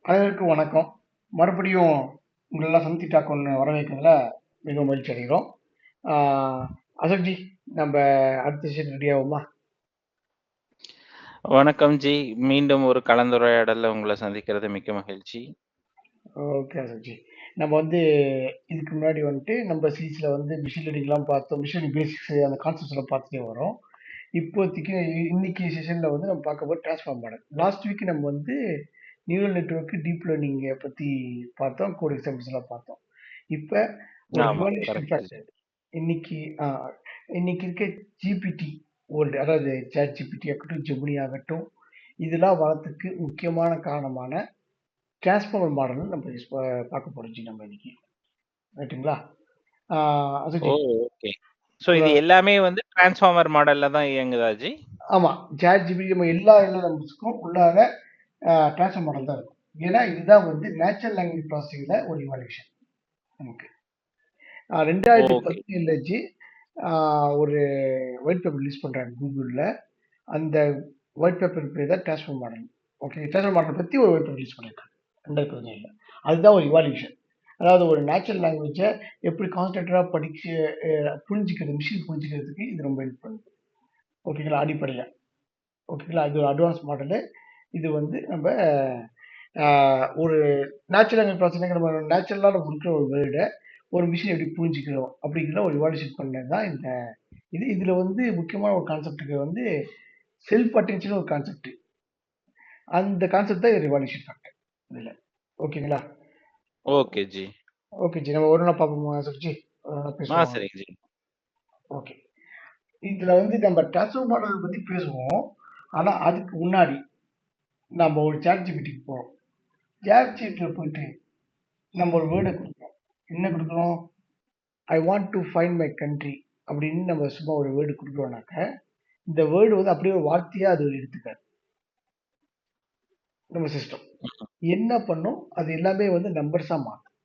அனைவருக்கும் வணக்கம். மறுபடியும் உங்களெல்லாம் சந்தி டாக் ஒன்று வரவேற்கிறதுல மிகவும் மகிழ்ச்சி அடைகிறோம். அசோக்ஜி, நம்ம அடுத்த செஷன் ரெடி ஆகுமா? வணக்கம் ஜி. மீண்டும் ஒரு கலந்துரையாடல்ல உங்களை சந்திக்கிறது மிக்க மகிழ்ச்சி. ஓகே அசோக்ஜி. நம்ம வந்து இதுக்கு முன்னாடி வந்துட்டு நம்ம சீரீஸில் வந்து மிஷின் லேர்னிங்லாம் பார்த்தோம். மிஷின் லேர்னிங் பேசிக்ஸ் அந்த கான்செப்ட்ஸ்லாம் பார்த்துட்டே வரோம். இப்போதைக்கு இன்னைக்கு செஷனில் வந்து நம்ம பார்க்க போது டிரான்ஸ்ஃபார்ம் மாடல். லாஸ்ட் வீக் நம்ம வந்து நியூரல் நெட்வொர்க்கு டீப் லேர்னிங்கை பற்றி பார்த்தோம். கோட் எக்ஸாம்பிள்ஸ்லாம் பார்த்தோம். இப்போ ஒரு ஆமா, ஹியூமனிஸ்டிக் கரெக்ட் ஜி. ஃபேக்டர் இன்னைக்கு இன்னைக்கு இருக்க ஜிபிடி வேர்ல்டு, அதாவது சேட் ஜிபிடி ஆகட்டும், ஜெமினி ஆகட்டும், இதெல்லாம் வரத்துக்கு முக்கியமான காரணமான டிரான்ஸ்ஃபார்மர் மாடல் நம்ம பார்க்க போறோம் ஜி நம்ம இன்னைக்கு. ரைட்டுங்களா? ஓ, அசோஜி, ஓகே. ஸோ இது எல்லாமே வந்து டிரான்ஸ்ஃபார்மர் மாடல்ல தான் இயங்குதா ஜி? ஆமா, சேட் ஜிபிடி நம்ம எல்லா எல்எல்எம்ஸ்க்கும் உள்ளார டிரான்ஸ்ஃபார்மர் மாடல் தான் இருக்கும். ஏன்னா இதுதான் வந்து நேச்சுரல் லாங்குவேஜ் ப்ராசஸிங்ல ஒரு இவால்யூஷன் நமக்கு. ஓகே. 2017 ஜி ஒரு ஒயிட் பேப்பர் ரிலீஸ் பண்றாங்க கூகுளில். அந்த ஒயிட் பேப்பர் பேர் தான் transform model. Okay, transform model பற்றி ஒரு ஒயிட் பேப்பர் ரிலீஸ் பண்ணியிருக்காங்க 2017. அதுதான் ஒரு இவால்யூஷன். அதாவது ஒரு நேச்சுரல் லாங்குவேஜை எப்படி கான்சன்ட்ரேட்டடாக படிச்சு புரிஞ்சுக்கிறது, மிஷின் புரிஞ்சுக்கிறதுக்கு இது ரொம்ப ஹெல்ப் பண்ணுது. ஓகேங்களா? அடிப்படையாக ஓகேங்களா? இது ஒரு அட்வான்ஸ் மாடலு. இது வந்து நம்ம ஒரு நேச்சுரல் லாங்குவேஜ் ப்ராசஸிங் நம்ம நேச்சுரலாக கொடுக்குற ஒரு வேர்டை ஒரு மிஷின் எப்படி புரிஞ்சுக்கிறோம் அப்படிங்கிற ஒரு இவால்யூஷன் பண்ணது தான் இந்த இது. இதில் வந்து முக்கியமான ஒரு கான்செப்டுக்கு வந்து செல்ஃப் அட்டென்ஷன் ஒரு கான்செப்ட். அந்த கான்செப்ட் தான் ரிவால்யூஷன் ஃபேக்டர் இதில். ஓகேங்களா? Okay G. ஓகே ஜி, நம்ம ஒரு நாள் பார்ப்போமா சுச்சி? ஒரு நாள் பேசுவோம். சரி ஜி. ஓகே, இதில் வந்து நம்ம டிரான்ஸ்ஃபார்ம் மாடல் பற்றி பேசுவோம். ஆனால் அதுக்கு முன்னாடி நம்ம ஒரு சேட் ஜிபிடிக்கு போகிறோம். சேட் ஜிபிடியில் போயிட்டு நம்ம ஒரு வேர்டை கொடுக்குறோம். என்ன கொடுக்குறோம்? I want to find my country அப்படின்னு நம்ம சும்மா ஒரு வேர்டு கொடுக்குறோம்னாக்க, இந்த வேர்டு வந்து அப்படியே ஒரு வார்த்தையாக அது எடுத்துக்காது நம்ம சிஸ்டம். என்ன பண்ணும்? அது எல்லாமே வந்து நம்பர்ஸாக மாற்றும்.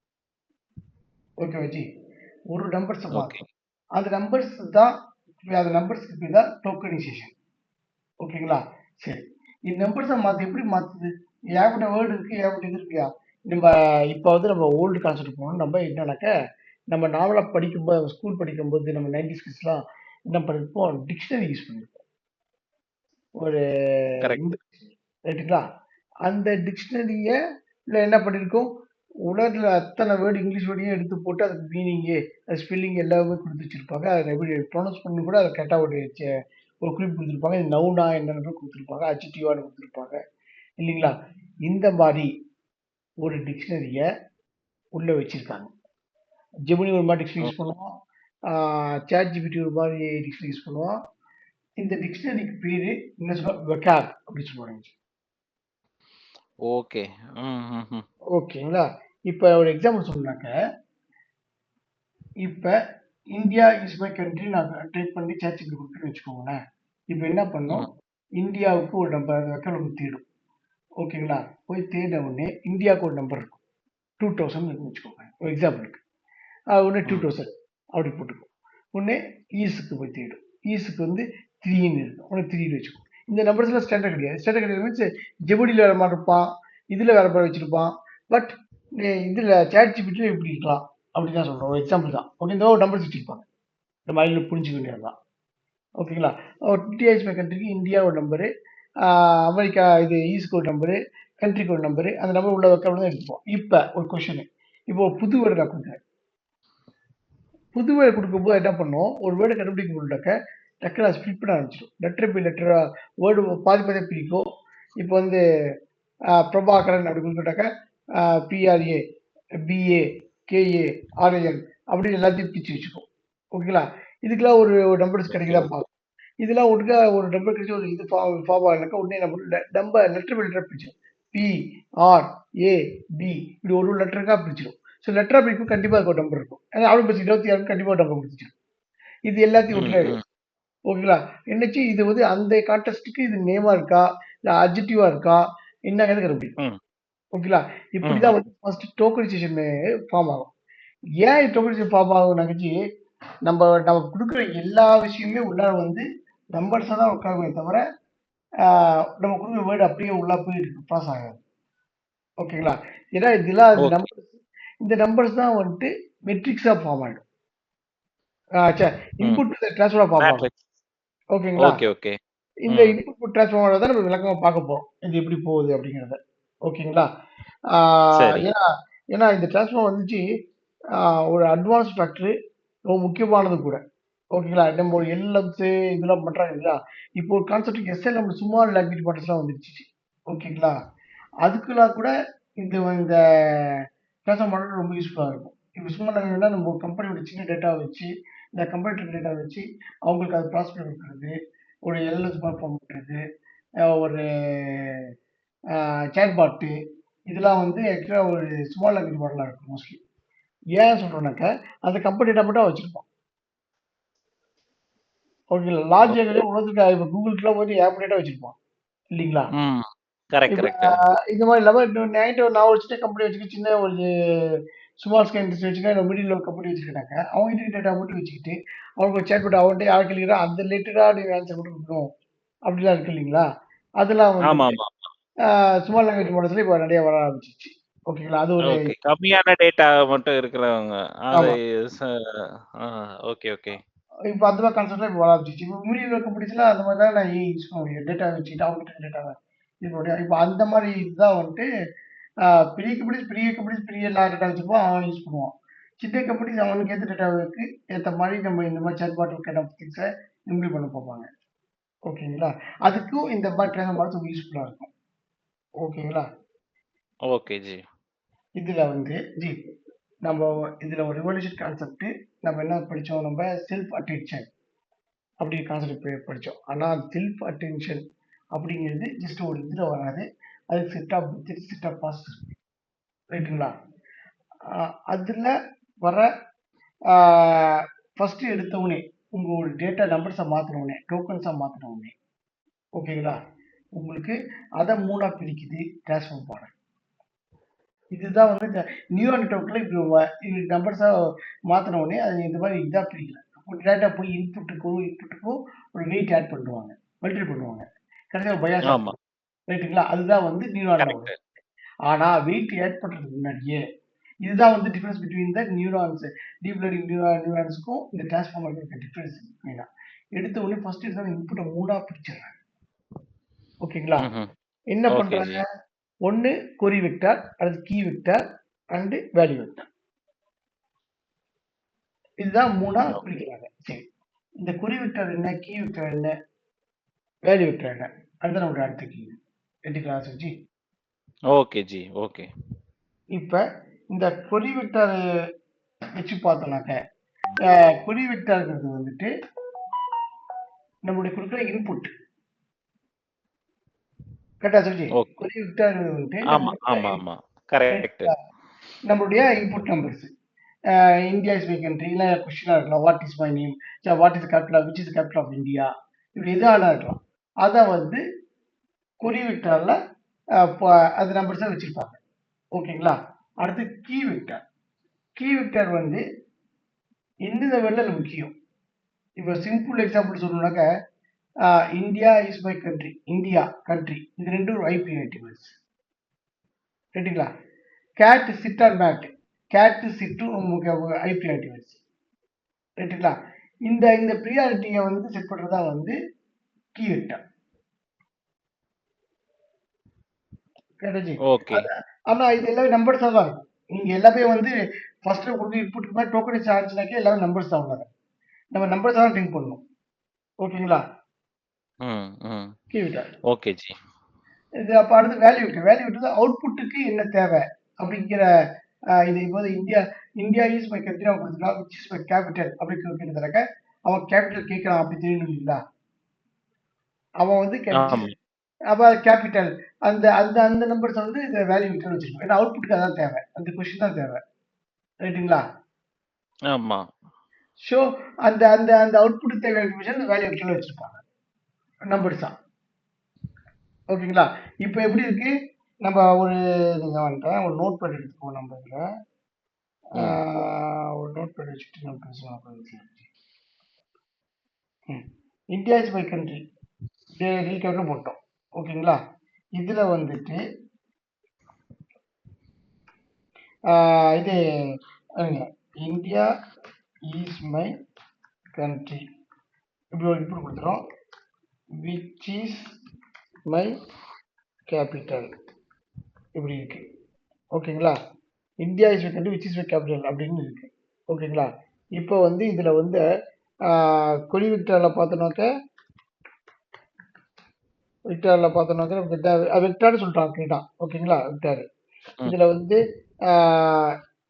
ஓகே ஜி, ஒரு நம்பர்ஸை மாற்றும். அந்த நம்பர்ஸ் தான் அந்த நம்பர்ஸ்க்கு பேர் தான் டோக்கனைசேஷன். ஓகேங்களா? சரி, இந்த நம்பர்ஸை மாற்றி எப்படி மாற்றுது? ஏகப்பட்ட வேர்டு இருக்கு, ஏகப்பட்ட இது இருக்கியா? நம்ம இப்போ வந்து நம்ம ஓல்டு கான்செப்ட் போகணும். நம்ம என்னன்னாக்க, நம்ம நாவலாக படிக்கும்போது, ஸ்கூல் படிக்கும்போது நம்ம 90s கிட்ஸ்லாம் என்ன பண்ணிருப்போம்? டிக்ஷனரி யூஸ் பண்ணியிருப்போம். ஒரு ரைட்டுங்களா? அந்த டிக்ஷனரியை என்ன பண்ணியிருக்கோம்? உலகத்தில் அத்தனை வேர்டு இங்கிலீஷ் வேர்டையும் எடுத்து போட்டு அதுக்கு மீனிங்கு, அது ஸ்பெல்லிங் எல்லாமே கொடுத்து வச்சிருப்பாங்க. அதை எப்படி ப்ரொனவுன்ஸ் பண்ணி கூட அதை கரெக்டாக ஒரு குறிப்பு கொடுத்துருப்பாங்க. இது நவுனா என்னென்னு கொடுத்துருப்பாங்க, அட்ஜெக்டிவான்னு கொடுத்துருப்பாங்க இல்லைங்களா? இந்த மாதிரி ஒரு டிக்ஷனரியை உள்ளே வச்சிருக்காங்க. ஜெமினி ஒரு மாதிரி டிக்ஷனரி யூஸ் பண்ணுவோம், சேட் ஜிபிடி ஒரு மாதிரி டிக்ஷனரி யூஸ் பண்ணுவோம். இந்த டிக்ஷனரிக்கு பேர் என்ன சொல்லுவாங்க? வெக்காப் அப்படின்னு சொல்லுவாங்க. ஓகே. ஓகேங்களா? இப்போ ஒரு எக்ஸாம்பிள் சொன்னாக்க, இப்போ இந்தியா இஸ் மை கண்ட்ரி நான் டைப் பண்ணி சேட் ஜிபிடி கொடுக்குறேன்னு வச்சுக்கோங்களேன். இப்போ என்ன பண்ணோம்? இந்தியாவுக்கு ஒரு நம்பர் வெக்காப் நம்ம தேடும். ஓகேங்களா? போய் தேடின உடனே இந்தியாவுக்கு ஒரு நம்பர் இருக்கும், 2000 இருக்குன்னு வச்சுக்கோங்க ஒரு எக்ஸாம்பிளுக்கு. உடனே 2000 அப்படி போட்டுக்கும். உடனே ஈஸுக்கு போய் தேடும். ஈஸுக்கு வந்து 3ன்னு இருக்கும், உடனே 3ன்னு வச்சுக்கோங்க. இந்த நம்பர்ஸ்லாம் ஸ்டாண்டர்ட் கிடையாது. ஸ்டாண்டர்ட் கிடையாது மீன்ஸ் ஜெமினியில் வேறு மாதிரி இருப்பான், இதில் வேறு மாதிரி வச்சுருப்பான். பட் இதில் சேட் ஜிபிடியில் இப்படி இருக்கலாம் அப்படி தான் சொல்கிறோம். ஒரு எக்ஸாம்பிள் தான். ஓகே, இந்த ஒரு நம்பர்ஸ் வச்சுருப்பாங்க, நம்ம அதில் புரிஞ்சுக்க வேண்டியது தான். ஓகேங்களா? இந்தியா இஸ் மை கண்ட்ரிக்கு இந்தியா ஒரு நம்பரு, அமெரிக்கா இது ஈஸ்க்கு ஒரு நம்பரு, கண்ட்ரிக்கு ஒரு நம்பரு, அந்த நம்பர் உள்ள வைக்க தான் எடுத்துப்போம். இப்போ ஒரு கொஷனு, இப்போ புது வேர்டு நான் கொடுக்குறேன். புது வேர்டு கொடுக்கும்போது என்ன பண்ணோம்? ஒரு வேர்டை கண்டுபிடிக்க முடியலக்க டக்குனு அதை ஸ்பிளிட் பண்ண ஆரம்பிச்சிடும். லெட்டர் பை லெட்டராக வேர்டு பாதி பாதியாக பிரிக்கும். இப்போ வந்து பிரபாகரன் அப்படி கொடுத்துட்டாக்க பிஆர்ஏ, பிஏ, கேஏ, ஆர்ஏஎன் அப்படின்னு எல்லாத்தையும் பிரித்து வச்சுக்கும். ஓகேங்களா? இதுக்கெல்லாம் ஒரு நம்பர்ஸ் கிடைக்குதா பார்க்கும். இதெல்லாம் ஒட்டுக்கா ஒரு நம்பர் கிடைச்சி ஒரு இது ஃபார்ம் ஆகலக்கா உடனே நம்ம லெட்டர் பை லெட்டர் பிரிச்சிடும். பி, ஆர், ஏ, பி இப்படி ஒரு லெட்டருக்காக பிரிச்சிடும். ஸோ லெட்டராக பிரிக்கும், கண்டிப்பாக அதுக்கு ஒரு நம்பர் இருக்கும். ஏன்னா அவ்வளோ பஸ் 26 கண்டிப்பாக ஒரு நம்பர் கொடுத்துச்சிடும். இது எல்லாத்தையும் விட்டுறாரு. ஓகேங்களா? என்னச்சு இது வந்து அந்த கான்டெஸ்ட்டுக்கு இது நேமா இருக்கா, இல்லை அட்ஜெக்டிவா இருக்கா, என்னங்கிறது கண்டுபிடிக்கும். ஓகேங்களா? இப்படிதான் வந்து ஃபர்ஸ்ட் டோக்கனைசேஷன் ஃபார்ம் ஆகும். ஏன் டோக்கனைசேஷன் ஃபார்ம் ஆகும் நகைச்சி? நம்ம கொடுக்குற எல்லா விஷயமே உள்ளார வந்து நம்பர்ஸாக தான் உட்காருமே தவிர நம்ம கொடுக்குற வேர்டு அப்படியே உள்ளே போய் பாஸ் ஆகாது. ஓகேங்களா? ஏன்னா இதெல்லாம் ஓகே. இந்த நம்பர்ஸ் தான் வந்துட்டு மெட்ரிக்ஸா ஃபார்ம் ஆயிடும். ம். இன்புட் ட்ரான்ஸ்ஃபரா ஃபார்ம் ஆகும். மேட்ரிக்ஸ். ஓகேங்களா? Okay, okay. இந்த ம். இன்புட் ட்ரான்ஸ்ஃபார்மர தான் நம்ம விளக்கமா பார்க்க போறோம். இது எப்படி போகுது அப்படிங்கிறத. ஓகேங்களா? ஆ சரி. ஏன்னா ஏன்னா இந்த டிரான்ஸ்ஃபார்மர் வந்துச்சு ஆ ஒரு அட்வான்ஸ் ஃபேக்டர் ரொம்ப முக்கியமானது கூட. ஓகேங்களா? நம்ம ஒரு எல்எம்ஸ் இதெல்லாம் பண்றாங்க இல்லையா? இப்போ ஒரு கான்செப்ட் எஸ்எல்எம் ஸ்மால் லாங்குவேஜ் மாடல்ஸ்லாம் வந்துருச்சு. ஓகேங்களா? அதுக்கெல்லாம் கூட இந்த டிரான்ஸ்ஃபார்மர் மாடல் ரொம்ப யூஸ்ஃபுல்லா இருக்கும். இப்போ ஸ்மால் லாங்குவேஜ்னா நம்ம ஒரு கம்பெனியோட சின்ன டேட்டாவ வச்சு, இந்த கம்ப்யூட்டர் டேட்டாவ வச்சு அவங்களுக்கு அத ப்ராசஸ் பண்ணி குடுக்குறது. ஒரு எல்எஸ் பெர்ஃபார்ம் பண்றது, ஒரு சேட்பாட்டு இதெல்லாம் வந்து ஆக்சுவலா ஒரு ஸ்மால் லாங்குவேஜ் மாடலா இருக்கும் மோஸ்ட்லி. ஏன் சொல்றேன்னாக்கா, அந்த கம்பெனி டேட்டா மட்டும் வச்சிருப்பான். ஓகேங்களா? Large okay. லாங்குவேஜ் உலகத்துக்கு இப்ப கூகுள்க்குலாம் போயிட்டு ஏகப்பட்ட டேட்டா வச்சிருப்பான். இல்லீங்களா? ம். கரெக்ட், இப்ப கரெக்ட். இந்த மாரி இல்லாம என்கிட்ட நான் ஒரு சின்ன கம்பெனி வச்சுக்கிட்டு, சின்ன ஒரு ஸ்மால் ஸ்கேல் இண்டஸ்ட்ரி வச்சுருக்கேன். இல்ல மிடில் லெவல் கம்பெனி வச்சிருக்கேனாக்கா, அவங்ககிட்ட இருக்க டேட்டா மட்டும் வச்சுக்கிட்டு, அவனுக்கு ஒரு சேட்பாட் அவன்ட்ட யார் கேள்விக்கிறா அந்த ரிலேட்டடா நீங்க ஆன்சர் மட்டும் குடுக்கணும். அப்படிலாம் இருக்கு இல்லீங்களா? அதெல்லாம் வந்துட்டு ஆமாமா. ஸ்மால் லாங்குவேஜ் மாடல்ஸ்ல இப்போ நெறைய வர ஆரம்பிச்சுருச்சு. ஓகேங்களா? அது ஒரு ஓகே. கம்மியான டேட்டா மட்டும் இருக்கிறவங்க. அதை ஆமா. ச ஆ ஓகே, ஓகே. இப்ப அந்த மாரி கான்செப்ட்லாம் இப்ப வர ஆரம்பிச்சுருச்சு. இப்ப மீடியம் லெவல் கம்பெனிஸ்லாம் அந்த மாரி தான் நான் யூஸ் பண்ண முடியும். டேட்டா வச்சுக்கிட்டு அவங்ககிட்ட இருக்க டேட்டாவ இது பண்ண முடியும். இப்ப அந்த மாரி இதுதான் வந்துட்டு அ பெரிய கம்பெனிஸ் பெரிய டேட்டா வச்சிருப்பான். அவன் யூஸ் பண்ணுவான். சின்ன கம்பெனிஸ் அவனுக்கு ஏத்த டேட்டாவுக்கு ஏத்த மாரி நம்ம இந்த மாரி chatbot kind of things implement பண்ண பார்ப்பாங்க. ஓகேங்களா? அதுக்கும் இந்த மாரி ட்ரெய்னர் மாடல்ஸ் ரொம்ப யூஸ்ஃபுல்லா இருக்கும். ஓகேங்களா? Okay G. இதுல வந்து நம்ம இதுல ஒரு ரிவல்யூஷன் கான்செப்ட் நம்ம என்ன படிச்சோம்? நம்ம செல்ஃப் அட்டென்ஷன் அப்படி கான்செப்ட் படிச்சோம். ஆனா செல்ஃப் அட்டென்ஷன் அப்படிங்கிறது ஜஸ்ட் ஒரு இதுல வராது. அதுக்கு செட் ஆஃப் ப்ராசஸ் இருக்கு. ரைட்டுங்களா? அ அதுல வர ஆ ஃபர்ஸ்ட் எடுத்தவுனே உங்க ஒரு டேட்டா நம்பர்ஸ மாத்துன உடனே, டோக்கன்ஸா மாத்துன உடனே, ஓகேங்களா? உங்களுக்கு அத 3ஆ பிரிக்குது டிரான்ஸ்ஃபார்மர். இதுதான் வந்து இந்த நியூரல் நெட்வொர்க்ல இது நம்பர்ஸா மாத்துன உடனே அது இந்த மாரி இதா பிரிக்கல. டேட்டா போய் இன்புட்டுக்கும் ஒரு வெயிட் ஆட் பண்ணுவாங்க. மல்டிப்ளை பண்ணுவாங்க. கடைசியா ஒரு பயாஸ் ஆட் ஆமா. பண்ணுவாங்க. ரைட்டுங்களா? அதுதான் வந்து நியூரான்ல வரும். கரெக்ட். ஆனா வெயிட் ஆட் பண்றதுக்கு முன்னாடியே இதுதான் வந்து difference between the neurons deep learning நியூரான்ஸ்க்கும் இந்த டிரான்ஸ்ஃபார்மருக்கும் இருக்க டிஃபரன்ஸ் மெயினா. எடுத்த உடனே ஃபர்ஸ்ட் எடுத்த இன்புட்ட 3ஆ பிரிச்சுடுறாங்க. ஓகேங்களா? ம்ஹ்ம். என்ன ஓகே பண்றாங்க? ஜி. ஒண்ணு கொரி வெக்டார் அல்லது key vector and value vector. இதுதான் 3ஆ ஓகே. பிரிக்கிறாங்க. சரி. இந்த கொரி வெக்டார் என்ன? கீ வெக்டார் என்ன? வேல்யூ வெக்டார் என்ன? அதுதான் நம்மளோட அடுத்த கேள்வி. எடுத்துக்கலாம் ஆசிஃப்ஜி. Okay G. ஓகே. இப்ப இந்த கொரி வெக்டார் வச்சு பார்த்தோம்னாக்க, கொரி வெக்டார்ங்கிறது வந்துட்டு நம்மளுடைய குடுக்குற இன்புட். கரெக்ட்டா ஆசிஃப்ஜி? ஓகே. கொரி வெக்டார்ங்கிறது வந்துட்டு நம்ம ஆமா, குடுக்குற ஆமா, ஆமா. கரெக்ட். ரைட்டுங்களா? நம்மளுடைய input numbers. India is my country இல்ல கொஸ்டினா இருக்கலாம். What is my name? What is capital which is capital of India? இப்படி எது வேணா இருக்கலாம். அத வந்து கொரி வெக்டார்ல அது நம்பர்ஸா வச்சிருப்பாங்க. ஓகேங்களா? அடுத்து கீ வெக்டார். கீ வெக்டார் வந்து எந்தெந்த வேர்ட்ல அது முக்கியம். இப்ப சிம்பிள் எக்ஸாம்பிள் சொல்லணும்னாக்க, India is my country. India, country. இது 2ம் ஒரு ஐபி வேர்ட்ஸ். ரைட்டுங்களா? Cat, sit are mat. Cat, சிட்டும் நமக்கு ஐபி வேர்ட்ஸ். ரைட்டுங்களா? இந்த இந்த ப்ரியாரிட்டிய வந்து செட் பண்றது தான் வந்து கீ வெக்டார். கரெக்டாஜி? ஓகே. ஆனா இது எல்லாமே நம்பர்ஸா தான் இருக்கும். நீங்க எல்லாமே வந்து ஃபர்ஸ்ட்ல குடுக்குற இன்புட்க்கு மேல டோக்கனைஸ் ஆச்சுனாக்கா எல்லாமே நம்பர்ஸ் தான் உள்ளார. நம்ம நம்பர்ஸா தான் திங்க் பண்ணணும். ஓகேங்களா? ம், ம். Key vector. ஓகே ஜி. இது அப்ப அடுத்து வேல்யூ வெக்டார். வேல்யூ வெக்டார் அவுட்புட்டுக்கு என்ன தேவை? அப்படிங்கிற இது இப்போது India India is my country அவன் குடுத்துருக்கான். விச் இஸ் மை கேபிட்டல் அப்படின்னு கேட்டதுனாக்க, அவன் கேபிட்டல் கேட்கறான் அப்படி தெரியணும் இல்லீங்களா? அவன் வந்து ஆமா, அப்ப கேபிட்டல் அந்த அந்த அந்த நம்பர்ஸ் வந்து இந்த வேல்யூ வெக்டர் வச்சிருக்கோம். ஏன்னா அவுட்புட்க்கு அதான் தேவை. அந்த கொஸ்டின் தான் தேவை. ரைட்டுங்களா? ஆமா. ஸோ அந்த அந்த அந்த அவுட்புட் தேவையான இன்ஃபர்மேஷன் அந்த வேல்யூ வெக்டர்ல வச்சிருப்பாங்க. நம்பர்ஸா. ஓகேங்களா? இப்ப எப்படி இருக்கு? நம்ம ஒரு நீங்க வந்துட்டேன் ஒரு நோட் பேட் எடுத்துக்குவோம் நம்ம இதுல. ஆ ம். ஒரு நோட் பேட் வச்சுட்டு நம்ம பேசலாம். ம். India is my country. டெல்லிக்காக போட்டோம். ஓகேங்களா? இதுல வந்துட்டு இது இந்தியா இஸ் மை கண்ட்ரி இப்படி கொடுத்துரும். விச் இஸ் மை கேபிட்டல் இப்படி இருக்கு. ஓகேங்களா? India is my country which is my capital அப்படின்னு இருக்கு. ஓகேங்களா? இப்போ வந்து இதுல வந்து கொடி விக்டரில் பார்த்தோம்னாக்க விக்டார்னு சொல்லிட்டாங்க கேட்டான். ஓகேங்களா? விக்டார். இதுல வந்து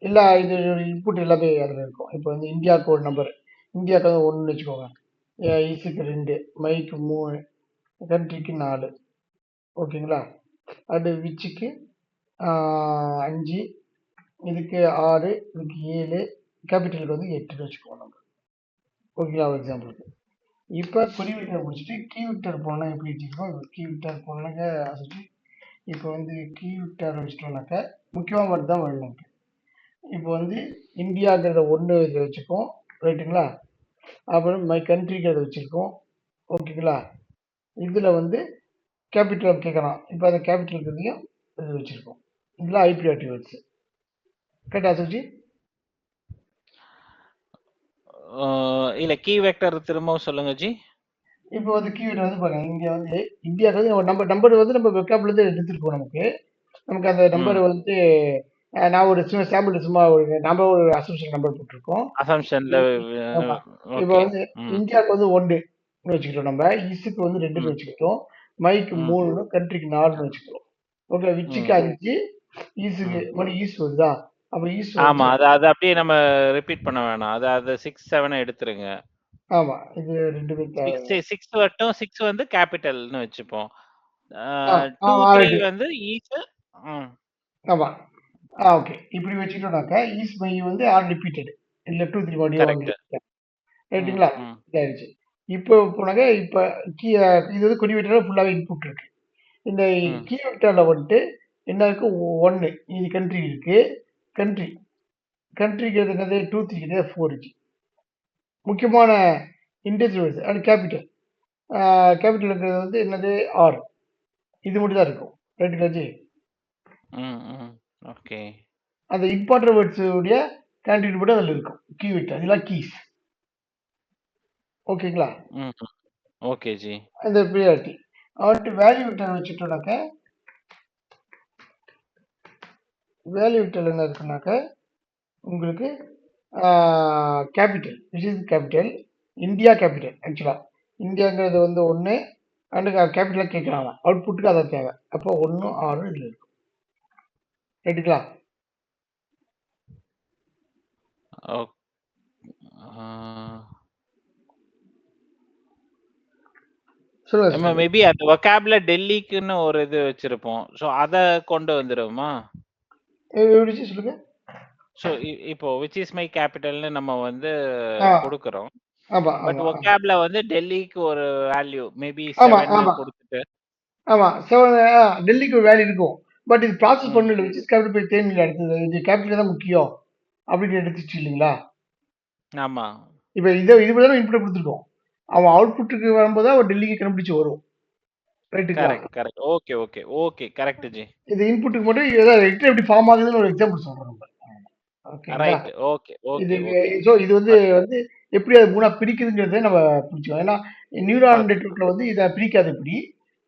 எல்லா இது இன்புட் எல்லாமே அதில் இருக்கும். இப்போ வந்து இந்தியா கோட் நம்பர் இந்தியாவுக்கு வந்து 1 வச்சுக்கோங்க, இசுக்கு 2, மைக்கு 3, கண்ட்ரிக்கு 4. ஓகேங்களா? அது விச்சுக்கு 5, இதுக்கு 6, இதுக்கு 7, கேபிட்டலுக்கு வந்து 8 வச்சுக்கோங்க நம்ம. ஓகேங்களா? ஒரு எக்ஸாம்பிளுக்கு. இப்போ கொடி விக்டர் முடிச்சுட்டு கீ விக்டர் போனால் எப்படி வச்சுருக்கோம்? கீ விக்டர் போனாக்க இப்போ வந்து கீ விக்டர் வச்சுட்டோம்னாக்க முக்கியமாக மட்டும் தான் வரணும். இப்போ வந்து இந்தியாங்கிறத 1 இதில் வச்சுக்கோம், ரைட்டுங்களா? அப்புறம் மை கண்ட்ரிங்கிறத வச்சுருக்கோம். ஓகேங்களா? இதில் வந்து கேபிட்டல் கேட்குறான். இப்போ அந்த கேபிட்டலுங்கிறதையும் இது வச்சுருக்கோம். இதில் ஐபிஆர்டி வேர்ட்ஸு. கரெக்டா சுஜி? இல்ல கீ வெக்டர் திரும்பவும் சொல்லுங்க ஜி. இப்போ வந்து கீவேர்டு வந்து பாருங்க, இங்கே வந்து இந்தியாவுக்கு வந்து ஒரு நம்பர் வந்து நம்ம வெக்காப்லேருந்து எடுத்துருக்கோம். நமக்கு அந்த நம்பர் வந்து நான் ஒரு சும்மா சாம்பிள் சும்மா ஒரு அசம்ஷன் நம்பர் போட்டிருக்கோம். அசம்ஷன்ல ஆமா. இப்போ வந்து இந்தியாவுக்கு வந்து 1 வச்சுக்கிட்டோம், நம்ம இசுக்கு வந்து 2 வச்சுக்கிட்டோம், மைக்கு 3, கண்ட்ரிக்கு 4 வச்சுக்கிறோம். ஓகே, விச்சுக்கு 5, ஈஸுக்கு மணி ஈஸ் வருதா? அப்ப ஈஸ் ஆமா, அது அப்படியே நம்ம ரிப்பீட் பண்ண வேணாம். அது 6, 7 எடுத்துருங்க. ஆமா, இது 2 பேர் 6 வரட்டும். 6 வந்து கேபிட்டல்னு வச்சுப்போம். 2, 3 ஆல்ரெடி வந்து ஈஸ். ஆமா. ஓகே, இப்படி வச்சுக்கிட்டோம்னாக்கா ஈஸ் மை வந்து ஆர் ரிப்பீட்டட் இல்ல 2, 3 மறுபடியும் கரெக்ட். ரைட்டுங்களா? இதாயிருச்சு. இப்போ போனாக்க இப்போ இது வந்து கொடி வெக்டர்ல ஃபுல்லாவே இன்புட் இருக்கு. இந்த கீ வெக்டர்ல வந்துட்டு என்ன இருக்கு? 1 இது கண்ட்ரி இருக்கு. கண்ட்ரிக்கு என்னது 2, 3 கிடையாது, 4 இருக்கு. முக்கியமான இண்டஸ்ட்ரியல்ஸ் அது கேபிட்டல். கேபிட்டலுங்கிறது வந்து என்னது? ஆர். இது மட்டும் தான் இருக்கும். ரைட்டுங்களா ஜி? ஓகே. அந்த இம்பார்ட்டன்ட் வேர்ட்ஸ் உடைய கேண்டிடேட் மட்டும் அதில் இருக்கும். கீ வெக்டர் இதெல்லாம் கீஸ். ஓகேங்களா? Okay G. அந்த ப்ரியாரிட்டி அவர்கிட்ட வேல்யூ வெக்டர் வச்சுட்டோம்னாக்க வேல்யூ வெக்டர் என்ன இருக்குனாக்க உங்களுக்கு capital which is capital India capital. ஆக்சுவலாக இந்தியாங்கிறது வந்து 1 அண்டு கேபிட்டலாக கேட்குறாங்க, அவுட்புட்டுக்கு அதை தேவை. அப்போ 1, 6 இதில் இருக்கும். ரைட்டுங்களா? சொல்லுங்க. மேபி அந்த வொகாப்ல டெல்லிக்குன்னு ஒரு இது வச்சிருப்போம். சோ அத கொண்டு வந்துருமா? எப்படி சொல்லுங்க. சோ இப்போ which is my capitalனு நம்ம வந்து கொடுக்கிறோம். ஆமா, பட் ஆமா, வொகாப்ல வந்து டெல்லிக்கு ஒரு வேல்யூ மேபி ஆமா, 7ன்னு ஆமா, கொடுத்துட்டு ஆமா. டெல்லிக்கு ஒரு வேல்யூ இருக்கும். பட் இது ப்ராசஸ் பண்ணல, விச் இஸ் கேபிட்டல் போய் தேர்ந்தெடுத்து அடுத்தது இது கேபிட்டல் தான் முக்கியம் அப்படின்னு எடுத்துச்சு இல்லைங்களா? ஆமா. இப்போ இது தான் இன்புட் கொடுத்துருக்கோம். அவன் அவுட்புட்டுக்கு வரும்போது அவன் டெல்லிக்கு கண்டுபிடிச்சு வரும். ரைட்டுங்களா? கரெக்ட். Okay correct G. இது இன்புட்டுக்கு மட்டும் ஏதாவது வெக்டர் எப்படி ஃபார்ம் ஆகுதுன்னு ஒரு எக்ஸாம்பிள் சொல்றோம் நம்ம. ஓகேங்களா? ரைட். ஓகே. இது வந்து எப்படி அது மூணா பிரிக்குதுங்கிறத நம்ம பிடிச்சோம். ஏன்னா நியூரான் நெட்வொர்க்ல வந்து இதை பிரிக்காது. இப்படி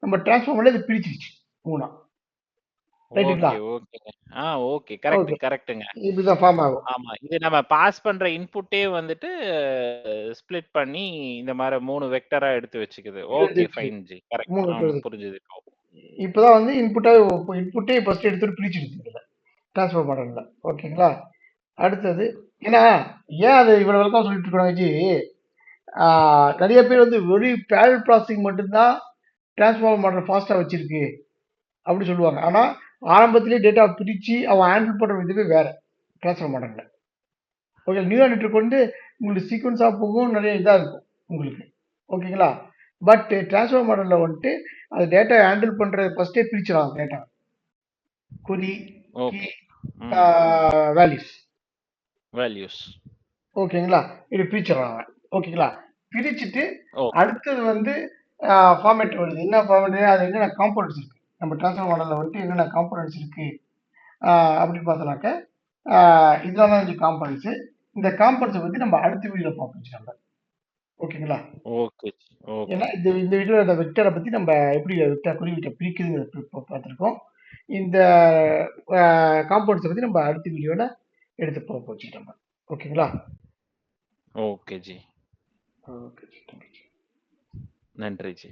நம்ம டிரான்ஸ்ஃபார்மர்ல இது பிரிச்சிருச்சு மூணா. ரைட்டுங்களா? ஓகே கரெக்ட்டுங்க. இப்படிதான் ஃபார்ம் ஆகும். ஆமா, இது நம்ம பாஸ் பண்ற இன்புட்டே வந்துட்டு ஸ்ப்ளிட் பண்ணி இந்த மாதிரி 3 வெக்டரா எடுத்து வச்சுக்குது. Okay fine ji. கரெக்ட். புரிஞ்சுது. இப்பதான் வந்து இன்புட்டே ஃபர்ஸ்ட் எடுத்துட்டு பிரிச்சிருச்சு இதுல டிரான்ஸ்ஃபர் மாடல்ல. ஓகேங்களா? அடுத்தது ஏன்னா ஏன் அது இவ்வளவு வரைக்கும் சொல்லிட்டு இருக்காங்க ஜி, நிறைய பேர் வந்து வெறும் பேரல் ப்ராசஸிங் மட்டும்தான் டிரான்ஸ்ஃபார்மர் மாடல் ஃபாஸ்டா வச்சிருக்கு அப்படி சொல்லுவாங்க. ஆனா ஆரம்பத்திலேயே டேட்டா பிரிச்சு அவன் ஹேண்டில் பண்ற விதமே வேற டிரான்ஸ்ஃபார்மர் மாடல்ல. ஓகே, நியூரல் நெட்வொர்க் வந்து உங்களுக்கு சீக்வன்ஸா போகும், நிறைய இதா இருக்கும் உங்களுக்கு. ஓகேங்களா? பட் டிரான்ஸ்ஃபார்மர் மாடல்ல வந்துட்டு அது டேட்டா ஹேண்டில் பண்ற ஃபர்ஸ்டே பிரிச்சிடலாம் டேட்டா குறி வேல்யூஸ். ஓகேங்களா? இது பிரிச்சிடறாங்க. ஓகேங்களா? பிரிச்சுட்டு அடுத்தது வந்து ஃபார்மேட் வருது. என்ன ஃபார்மேட்? அது என்னென்ன காம்போனன்ட்ஸ் இருக்கு நம்ம டிரான்ஸ்ஃபார்மர் மாடல்ல வந்துட்டு என்னென்ன காம்போனன்ட்ஸ் இருக்கு அப்படின்னு பார்த்தோம்னாக்க இதெல்லாம் தான் காம்பனன்ட்ஸ். இந்த காம்பனன்ட்ஸை பத்தி நம்ம அடுத்த வீடியோல பார்ப்போம் ஜி நம்ம. ஓகேங்களா? Okay G. ஓகே. ஏன்னா இந்த வீடியோல இந்த வெக்டரை பத்தி நம்ம எப்படி வெக்டர் குறிவிட்ட பிரிக்குதுங்கிறத பார்த்துருக்கோம். இந்த காம்பவுண்ட்ஸை பத்தி நம்ம அடுத்த வீடியோல எடுத்து பார்ப்போம் ஜி நம்ம. ஓகேங்களா? Okay G. Okay G. நன்றி ஜி.